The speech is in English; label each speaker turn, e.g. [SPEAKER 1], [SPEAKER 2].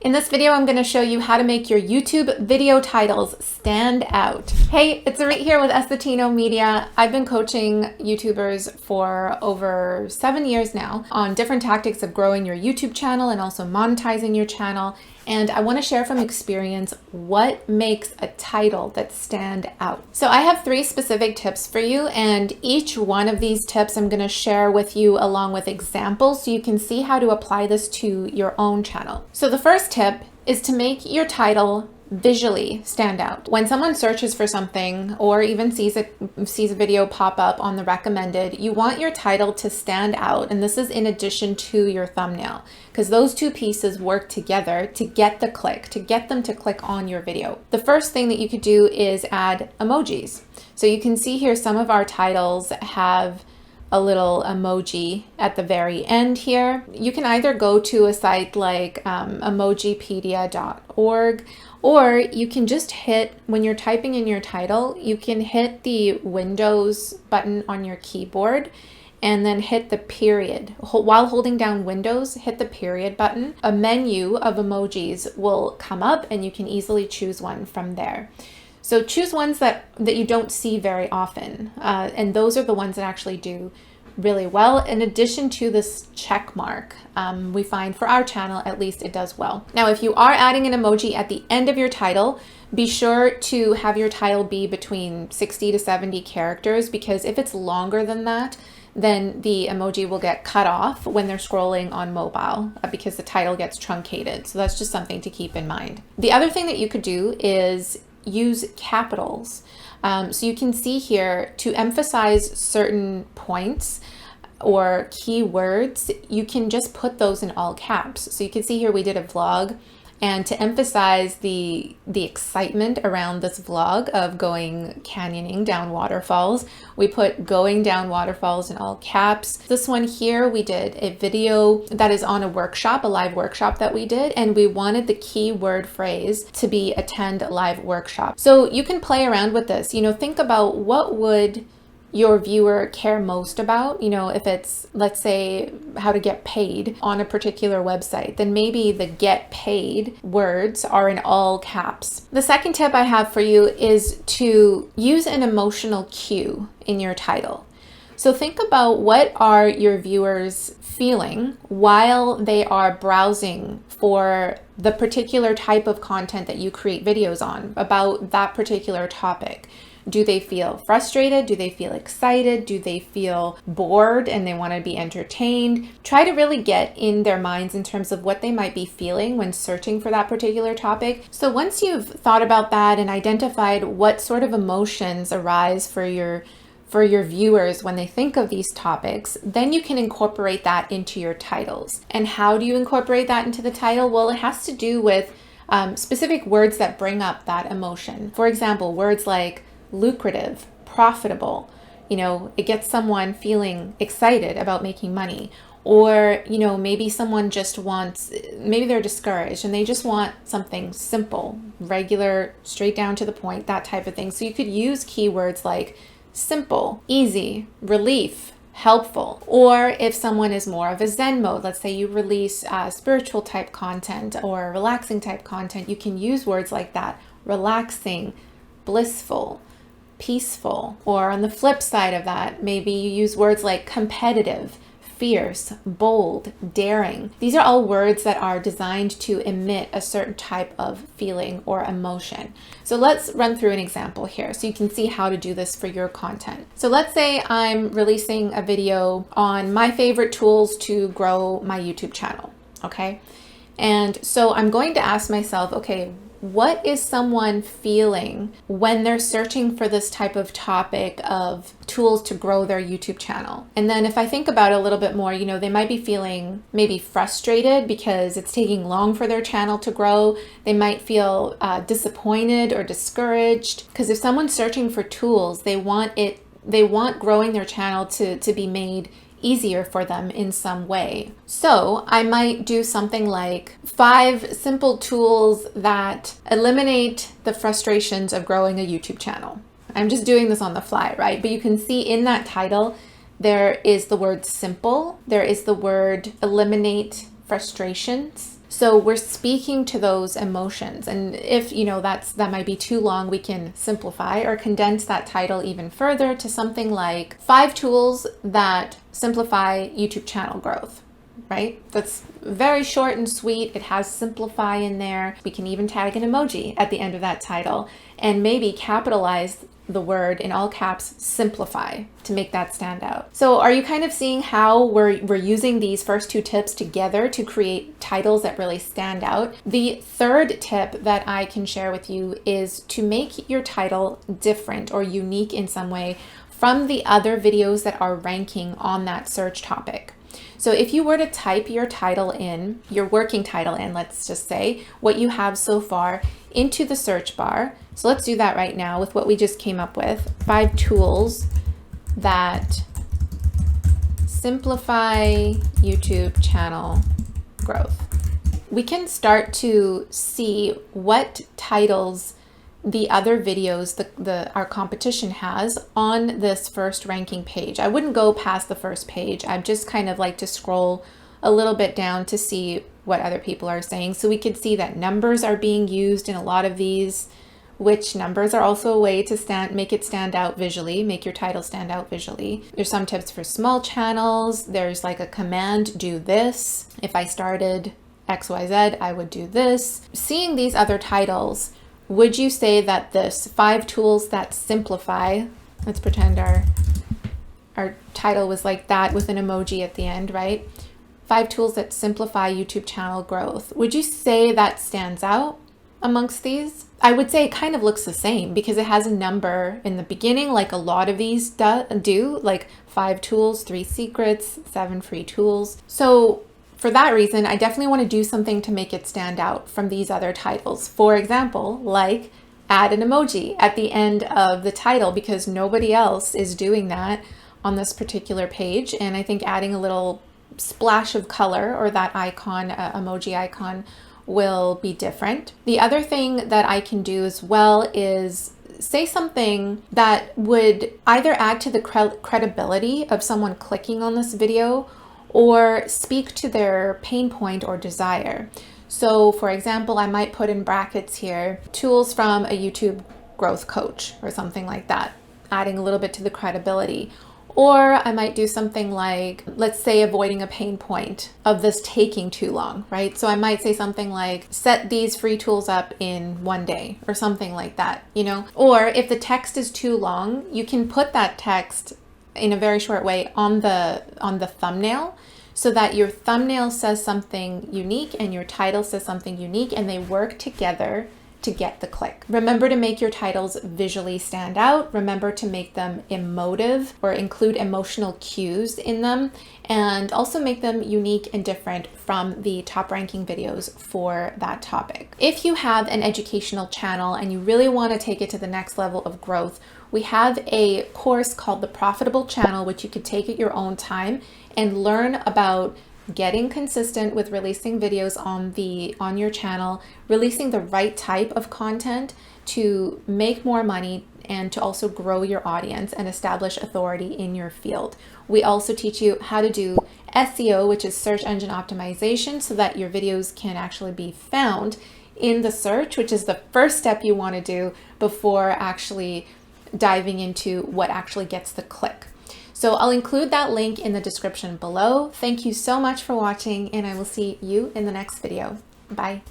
[SPEAKER 1] In this video, I'm going to show you how to make your YouTube video titles stand out. Hey, it's Arit here with Estetino Media. I've been coaching YouTubers for over 7 years now on different tactics of growing your YouTube channel and also monetizing your channel. And I want to share from experience what makes a title that stand out. So I have 3 specific tips for you, and each one of these tips I'm going to share with you along with examples so you can see how to apply this to your own channel. So the first tip is to make your title visually stand out. When someone searches for something or even sees a video pop up on the recommended, you want your title to stand out, and this is in addition to your thumbnail, because those two pieces work together to get the click, to get them to click on your video. The first thing that you could do is add emojis. So you can see here some of our titles have a little emoji at the very end here. You can either go to a site like emojipedia.org, or you can just hit, when you're typing in your title, you can hit the Windows button on your keyboard and then hit the period. While holding down Windows, hit the period button. A menu of emojis will come up and you can easily choose one from there. So choose ones that you don't see very often, and those are the ones that actually do really well. In addition to this check mark, we find for our channel, at least it does well. Now, if you are adding an emoji at the end of your title, be sure to have your title be between 60 to 70 characters, because if it's longer than that, then the emoji will get cut off when they're scrolling on mobile because the title gets truncated. So that's just something to keep in mind. The other thing that you could do is use capitals. So you can see here, to emphasize certain points or keywords, you can just put those in all caps. So you can see here we did a vlog, and to emphasize the excitement around this vlog of going canyoning down waterfalls, we put going down waterfalls in all caps. This one here, we did a video that is on a workshop, a live workshop that we did, and we wanted the keyword phrase to be attend live workshop. So you can play around with this. Think about what would your viewer care most about. If it's, let's say, how to get paid on a particular website, then maybe the get paid words are in all caps. The second tip I have for you is to use an emotional cue in your title. So think about, what are your viewers feeling while they are browsing for the particular type of content that you create videos on about that particular topic. Do they feel frustrated? Do they feel excited? Do they feel bored and they want to be entertained? Try to really get in their minds in terms of what they might be feeling when searching for that particular topic. So once you've thought about that and identified what sort of emotions arise for your viewers when they think of these topics, then you can incorporate that into your titles. And how do you incorporate that into the title? Well, it has to do with specific words that bring up that emotion. For example, words like lucrative, profitable, it gets someone feeling excited about making money. Or, maybe someone just wants, maybe they're discouraged and they just want something simple, regular, straight down to the point, that type of thing. So you could use keywords like simple, easy, relief, helpful. Or if someone is more of a Zen mode, let's say you release spiritual type content or relaxing type content, you can use words like that: relaxing, blissful, peaceful. Or on the flip side of that, maybe you use words like competitive, fierce, bold, daring. These are all words that are designed to emit a certain type of feeling or emotion. So let's run through an example here so you can see how to do this for your content. So let's say I'm releasing a video on my favorite tools to grow my YouTube channel, okay? And so I'm going to ask myself, okay, what is someone feeling when they're searching for this type of topic of tools to grow their YouTube channel? And then if I think about it a little bit more, they might be feeling maybe frustrated because it's taking long for their channel to grow. They might feel disappointed or discouraged, because if someone's searching for tools, they want growing their channel to be made easier for them in some way. So I might do something like 5 simple tools that eliminate the frustrations of growing a YouTube channel. I'm just doing this on the fly, right? But you can see in that title, there is the word simple, there is the word eliminate frustrations, So we're speaking to those emotions. And if, that might be too long, we can simplify or condense that title even further to something like 5 tools that simplify YouTube channel growth, right? That's very short and sweet. It has simplify in there. We can even tag an emoji at the end of that title and maybe capitalize the word in all caps, simplify, to make that stand out. So are you kind of seeing how we're using these first 2 tips together to create titles that really stand out? The third tip that I can share with you is to make your title different or unique in some way from the other videos that are ranking on that search topic. So if you were to type your title in, your working title in, let's just say, what you have so far into the search bar. So let's do that right now with what we just came up with. 5 tools that simplify YouTube channel growth. We can start to see what titles the other videos our competition has on this first ranking page. I wouldn't go past the first page. I just kind of like to scroll a little bit down to see what other people are saying. So we could see that numbers are being used in a lot of these, which numbers are also a way to make it stand out visually, make your title stand out visually. There's some tips for small channels. There's like a command, do this. If I started XYZ, I would do this. Seeing these other titles, would you say that this 5 tools that simplify, let's pretend our title was like that with an emoji at the end, right? 5 tools that simplify YouTube channel growth. Would you say that stands out amongst these? I would say it kind of looks the same because it has a number in the beginning, like a lot of these do, like 5 tools, 3 secrets, 7 free tools. So for that reason, I definitely want to do something to make it stand out from these other titles. For example, like add an emoji at the end of the title because nobody else is doing that on this particular page. And I think adding a little splash of color or that icon, emoji icon, will be different. The other thing that I can do as well is say something that would either add to the credibility of someone clicking on this video or speak to their pain point or desire. So for example, I might put in brackets here, tools from a YouTube growth coach or something like that, adding a little bit to the credibility. Or I might do something like, let's say, avoiding a pain point of this taking too long, right? So I might say something like, set these free tools up in 1 day or something like that, Or if the text is too long, you can put that text in a very short way on the thumbnail so that your thumbnail says something unique and your title says something unique and they work together to get the click. Remember to make your titles visually stand out. Remember to make them emotive or include emotional cues in them, and also make them unique and different from the top ranking videos for that topic. If you have an educational channel and you really want to take it to the next level of growth, we have a course called The Profitable Channel, which you could take at your own time and learn about getting consistent with releasing videos on your channel, releasing the right type of content to make more money and to also grow your audience and establish authority in your field. We also teach you how to do SEO, which is search engine optimization, so that your videos can actually be found in the search, which is the first step you want to do before actually diving into what actually gets the click. So I'll include that link in the description below. Thank you so much for watching, and I will see you in the next video. Bye.